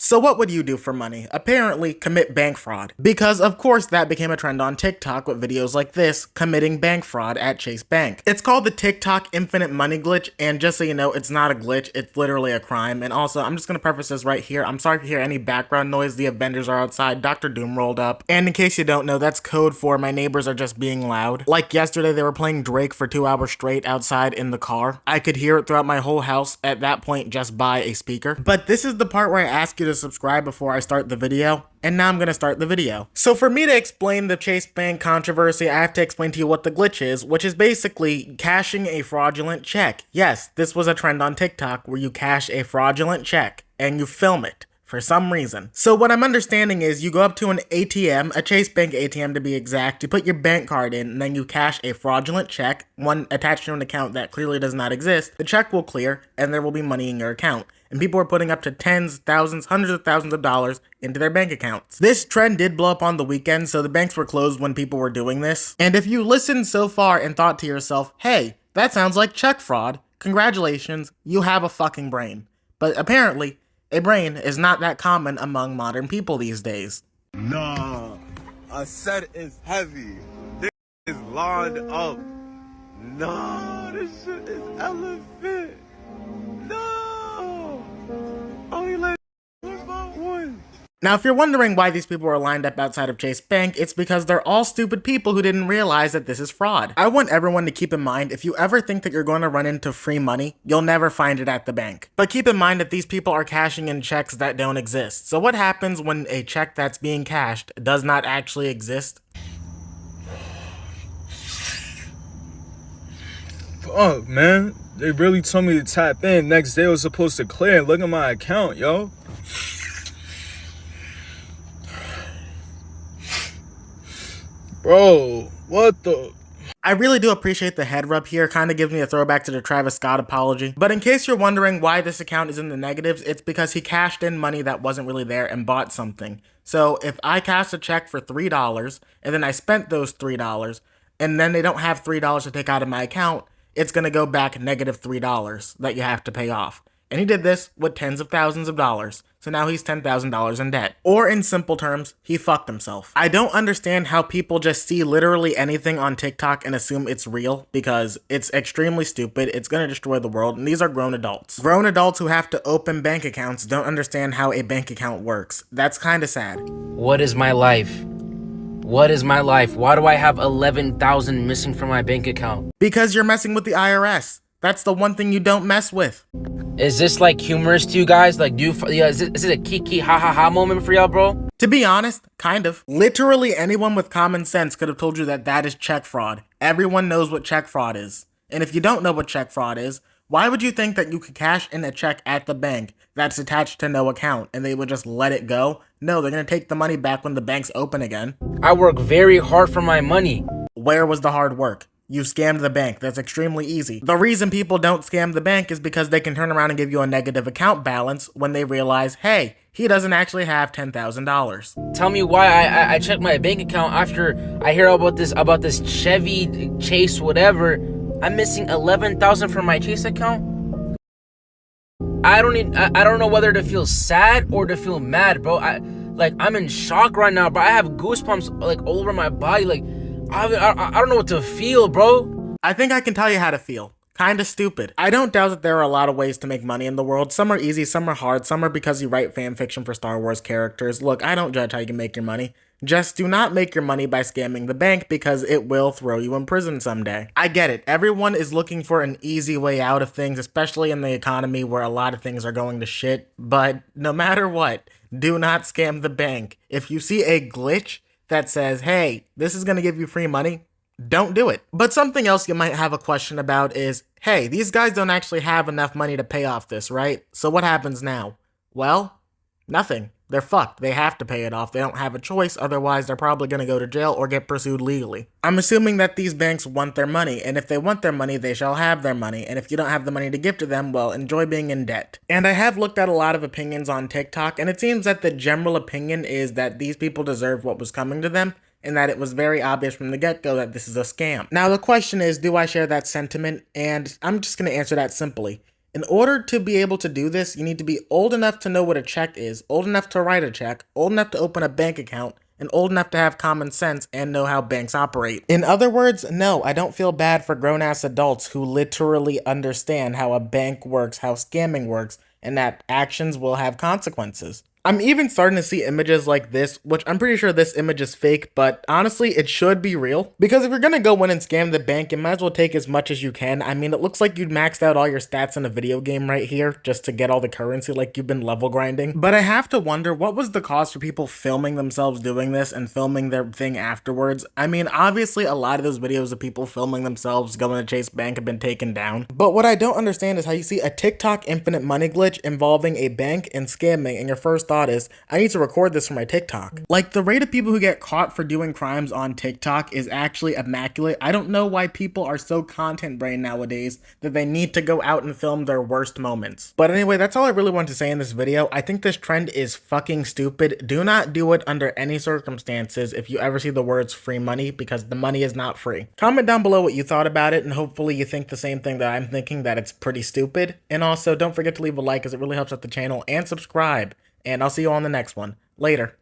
So what would you do for money? Apparently, commit bank fraud. Because of course that became a trend on TikTok with videos like this, committing bank fraud at Chase Bank. It's called the TikTok infinite money glitch, and just so you know, it's not a glitch, it's literally a crime. And also, I'm just gonna preface this right here. I'm sorry if you hear any background noise, the Avengers are outside, Dr. Doom rolled up. And in case you don't know, that's code for my neighbors are just being loud. Like yesterday, they were playing Drake for 2 hours straight outside in the car. I could hear it throughout my whole house at that point just by a speaker. But this is the part where I ask you to subscribe before I start the video. And now I'm gonna start the video. So for me to explain the Chase Bank controversy, I have to explain to you what the glitch is, which is basically cashing a fraudulent check. Yes, this was a trend on TikTok where you cash a fraudulent check and you film it for some reason. So what I'm understanding is you go up to an ATM, a Chase Bank ATM to be exact, you put your bank card in, and then you cash a fraudulent check, one attached to an account that clearly does not exist. The check will clear, and there will be money in your account. And people are putting up to tens, thousands, hundreds of thousands of dollars into their bank accounts. This trend did blow up on the weekend, so the banks were closed when people were doing this. And if you listened so far and thought to yourself, hey, that sounds like check fraud, congratulations, you have a fucking brain. But apparently, a brain is not that common among modern people these days. Nah, I said it's heavy. This is lined up. Nah, this shit is elephant. No, only like 1 by 1. Now, if you're wondering why these people are lined up outside of Chase Bank, it's because they're all stupid people who didn't realize that this is fraud. I want everyone to keep in mind, if you ever think that you're going to run into free money, you'll never find it at the bank. But keep in mind that these people are cashing in checks that don't exist. So what happens when a check that's being cashed does not actually exist? Fuck, man. They really told me to tap in. Next day I was supposed to clear and look at my account, yo. Bro, what the? I really do appreciate the head rub here, kind of gives me a throwback to the Travis Scott apology. But in case you're wondering why this account is in the negatives, it's because he cashed in money that wasn't really there and bought something. So if I cash a check for $3 and then I spent those $3 and then they don't have $3 to take out of my account, it's going to go back negative $3 that you have to pay off. And he did this with tens of thousands of dollars. So now he's $10,000 in debt. Or in simple terms, he fucked himself. I don't understand how people just see literally anything on TikTok and assume it's real, because it's extremely stupid, it's gonna destroy the world, and these are grown adults. Grown adults who have to open bank accounts don't understand how a bank account works. That's kinda sad. What is my life? What is my life? Why do I have 11,000 missing from my bank account? Because you're messing with the IRS. That's the one thing you don't mess with. Is this like humorous to you guys? Like, is it a kiki ha ha ha moment for y'all, bro? To be honest, kind of. Literally anyone with common sense could have told you that that is check fraud. Everyone knows what check fraud is. And if you don't know what check fraud is, why would you think that you could cash in a check at the bank that's attached to no account and they would just let it go? No, they're gonna take the money back when the bank's open again. I work very hard for my money. Where was the hard work? You scammed the bank. That's extremely easy. The reason people don't scam the bank is because they can turn around and give you a negative account balance when they realize, hey, he doesn't actually have $10,000. Tell me why I check my bank account after I hear about this Chevy Chase whatever. I'm missing 11,000 from my Chase account. I don't know whether to feel sad or to feel mad, bro. I'm in shock right now, bro. I have goosebumps like all over my body. Like I don't know what to feel, bro. I think I can tell you how to feel. Kinda stupid. I don't doubt that there are a lot of ways to make money in the world. Some are easy, some are hard, some are because you write fan fiction for Star Wars characters. Look, I don't judge how you can make your money. Just do not make your money by scamming the bank, because it will throw you in prison someday. I get it. Everyone is looking for an easy way out of things, especially in the economy where a lot of things are going to shit. But no matter what, do not scam the bank. If you see a glitch that says, hey, this is going to give you free money, don't do it. But something else you might have a question about is, hey, these guys don't actually have enough money to pay off this, right? So what happens now? Well, nothing. They're fucked. They have to pay it off. They don't have a choice, otherwise they're probably going to go to jail or get pursued legally. I'm assuming that these banks want their money, and if they want their money, they shall have their money, and if you don't have the money to give to them, well, enjoy being in debt. And I have looked at a lot of opinions on TikTok, and it seems that the general opinion is that these people deserve what was coming to them, and that it was very obvious from the get-go that this is a scam. Now the question is, do I share that sentiment? And I'm just going to answer that simply. In order to be able to do this, you need to be old enough to know what a check is, old enough to write a check, old enough to open a bank account, and old enough to have common sense and know how banks operate. In other words, no, I don't feel bad for grown-ass adults who literally understand how a bank works, how scamming works, and that actions will have consequences. I'm even starting to see images like this, which I'm pretty sure this image is fake, but honestly, it should be real. Because if you're gonna go in and scam the bank, you might as well take as much as you can. I mean, it looks like you'd maxed out all your stats in a video game right here, just to get all the currency like you've been level grinding. But I have to wonder, what was the cost for people filming themselves doing this and filming their thing afterwards? I mean, obviously a lot of those videos of people filming themselves going to Chase Bank have been taken down. But what I don't understand is how you see a TikTok infinite money glitch involving a bank and scamming, and your first thought is, I need to record this for my TikTok. Like, the rate of people who get caught for doing crimes on TikTok is actually immaculate. I don't know why people are so content brain nowadays that they need to go out and film their worst moments. But anyway, that's all I really want to say in this video. I think this trend is fucking stupid. Do not do it under any circumstances if you ever see the words free money, because the money is not free. Comment down below what you thought about it, and hopefully you think the same thing that I'm thinking, that it's pretty stupid. And also, don't forget to leave a like, as it really helps out the channel, and subscribe. And I'll see you on the next one. Later.